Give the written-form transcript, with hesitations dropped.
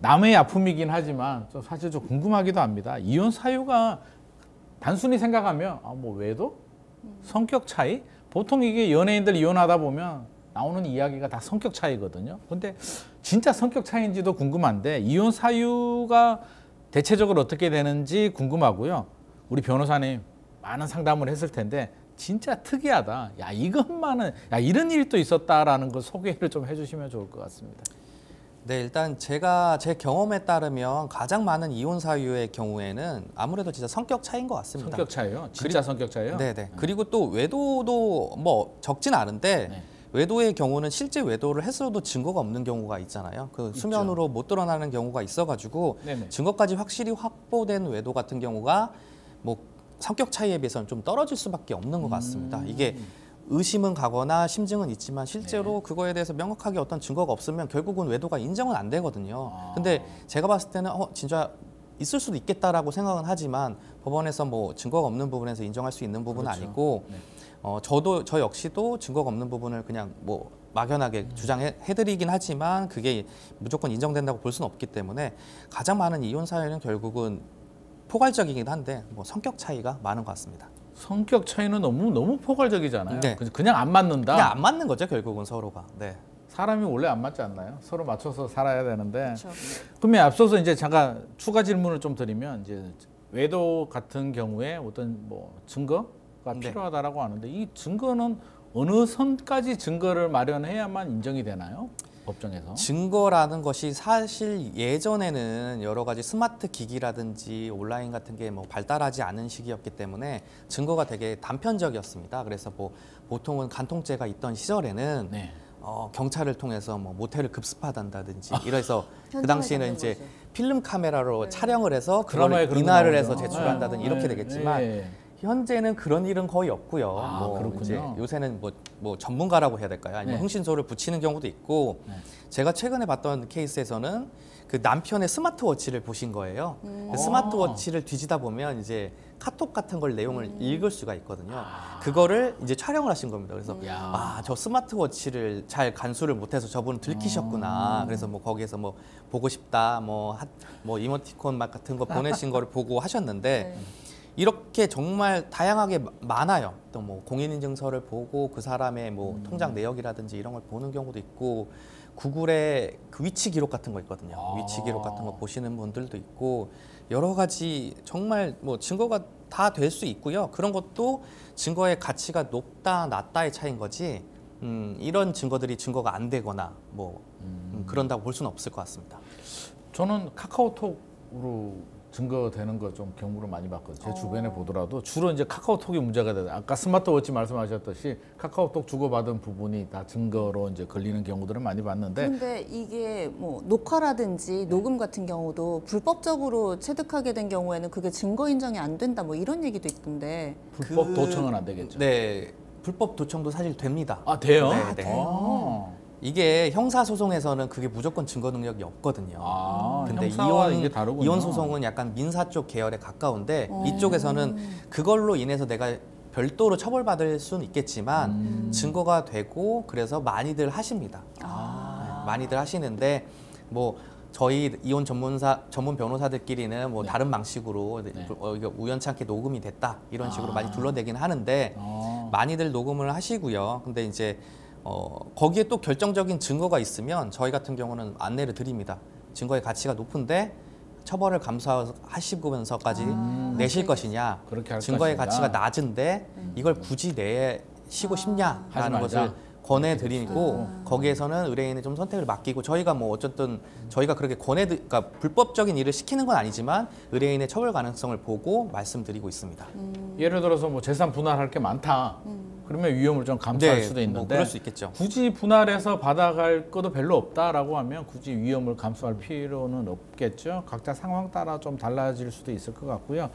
남의 아픔이긴 하지만 좀 사실 좀 궁금하기도 합니다. 이혼 사유가 단순히 생각하면 뭐 외도? 성격 차이? 보통 이게 연예인들 이혼하다 보면 나오는 이야기가 다 성격 차이거든요. 근데 진짜 성격 차이인지도 궁금한데 이혼 사유가 대체적으로 어떻게 되는지 궁금하고요. 우리 변호사님 많은 상담을 했을 텐데 진짜 특이하다. 야 이것만은 야 이런 일이 또 있었다라는 걸 소개를 좀 해주시면 좋을 것 같습니다. 네, 일단 제가 제 경험에 따르면 가장 많은 이혼 사유의 경우에는 아무래도 진짜 성격 차이인 것 같습니다. 성격 차이요? 진짜 성격 차이요? 네네. 그리고 또 외도도 뭐 적진 않은데 네. 외도의 경우는 실제 외도를 했어도 증거가 없는 경우가 있잖아요. 그 수면으로 못 드러나는 경우가 있어가지고 네네. 증거까지 확실히 확보된 외도 같은 경우가 뭐 성격 차이에 비해서는 좀 떨어질 수밖에 없는 것 같습니다. 이게 의심은 가거나 심증은 있지만 실제로 그거에 대해서 명확하게 어떤 증거가 없으면 결국은 외도가 인정은 안 되거든요. 근데 제가 봤을 때는 진짜 있을 수도 있겠다라고 생각은 하지만 법원에서 뭐 증거가 없는 부분에서 인정할 수 있는 부분은 그렇죠. 아니고 저 역시도 증거가 없는 부분을 그냥 뭐 막연하게 주장해드리긴 하지만 그게 무조건 인정된다고 볼 수는 없기 때문에 가장 많은 이혼 사유는 결국은 포괄적이긴 한데 뭐 성격 차이가 많은 것 같습니다. 성격 차이는 너무 포괄적이잖아요. 네. 그냥 안 맞는다. 그냥 안 맞는 거죠 결국은 서로가. 네. 사람이 원래 안 맞지 않나요? 서로 맞춰서 살아야 되는데. 그렇죠. 그러면 앞서서 이제 잠깐 추가 질문을 좀 드리면 이제 외도 같은 경우에 어떤 뭐 증거가 네. 필요하다라고 하는데 이 증거는 어느 선까지 증거를 마련해야만 인정이 되나요? 법정에서? 증거라는 것이 사실 예전에는 여러 가지 스마트 기기라든지 온라인 같은 게 뭐 발달하지 않은 시기였기 때문에 증거가 되게 단편적이었습니다. 그래서 뭐 보통은 간통죄가 있던 시절에는 네. 경찰을 통해서 뭐 모텔을 급습하단다든지 이래서 그 현장을 당시에는 잡는 이제 거죠. 필름 카메라로 촬영을 해서 드라마에 그걸 그런 거 인화를 나오죠. 해서 제출한다든지 이렇게 되겠지만 네. 현재는 그런 일은 거의 없고요. 뭐 그렇군요. 이제 요새는 뭐 전문가라고 해야 될까요? 아니면 네. 흥신소를 붙이는 경우도 있고 제가 최근에 봤던 케이스에서는 그 남편의 스마트워치를 보신 거예요. 그 스마트워치를 뒤지다 보면 이제 카톡 같은 걸 내용을 읽을 수가 있거든요. 그거를 이제 촬영을 하신 겁니다. 그래서 저 스마트워치를 잘 간수를 못해서 저분은 들키셨구나. 그래서 뭐 거기에서 뭐 보고 싶다, 뭐 이모티콘 막 같은 거 보내신 거를 보고 하셨는데. 네. 이렇게 정말 다양하게 많아요. 또 뭐 공인인증서를 보고 그 사람의 뭐 통장 내역이라든지 이런 걸 보는 경우도 있고 구글에 그 위치 기록 같은 거 있거든요. 위치 기록 같은 거 보시는 분들도 있고 여러 가지 정말 뭐 증거가 다 될 수 있고요. 그런 것도 증거의 가치가 높다 낮다의 차이인 거지. 이런 증거들이 증거가 안 되거나 그런다고 볼 수는 없을 것 같습니다. 저는 카카오톡으로 증거되는 거 좀 경우를 많이 봤거든요. 제 주변에 보더라도 주로 이제 카카오톡이 문제가 되다. 아까 스마트워치 말씀하셨듯이 카카오톡 주고받은 부분이 다 증거로 이제 걸리는 경우들을 많이 봤는데 근데 이게 뭐 녹화라든지 녹음 같은 경우도 불법적으로 체득하게 된 경우에는 그게 증거 인정이 안 된다 뭐 이런 얘기도 있던데. 불법 도청은 안 되겠죠. 네, 불법 도청도 사실 됩니다. 아 돼요? 네, 네. 이게 형사 소송에서는 그게 무조건 증거 능력이 없거든요. 근데 형사와 이게 다르군요. 이혼 소송은 약간 민사 쪽 계열에 가까운데 이쪽에서는 그걸로 인해서 내가 별도로 처벌받을 수는 있겠지만 증거가 되고 그래서 많이들 하십니다. 네, 많이들 하시는데 뭐 저희 이혼 전문 변호사들끼리는 뭐 다른 방식으로 이게 우연찮게 녹음이 됐다 이런 식으로 많이 둘러대긴 하는데 많이들 녹음을 하시고요. 근데 이제 거기에 또 결정적인 증거가 있으면 저희 같은 경우는 안내를 드립니다. 증거의 가치가 높은데 처벌을 감수하시면서까지 내실 것이냐, 그렇게 할 증거의 것인가. 가치가 낮은데 이걸 굳이 내시고 싶냐라는 하지 말자. 것을 권해드리고 거기에서는 의뢰인의 좀 선택을 맡기고 저희가 뭐 어쨌든 저희가 그렇게 그러니까 불법적인 일을 시키는 건 아니지만 의뢰인의 처벌 가능성을 보고 말씀드리고 있습니다. 예를 들어서 뭐 재산 분할할 게 많다. 그러면 위험을 좀 감수할 네, 수도 뭐 있는데 그럴 수 있겠죠. 굳이 분할해서 받아갈 것도 별로 없다라고 하면 굳이 위험을 감수할 필요는 없겠죠. 각자 상황 따라 좀 달라질 수도 있을 것 같고요.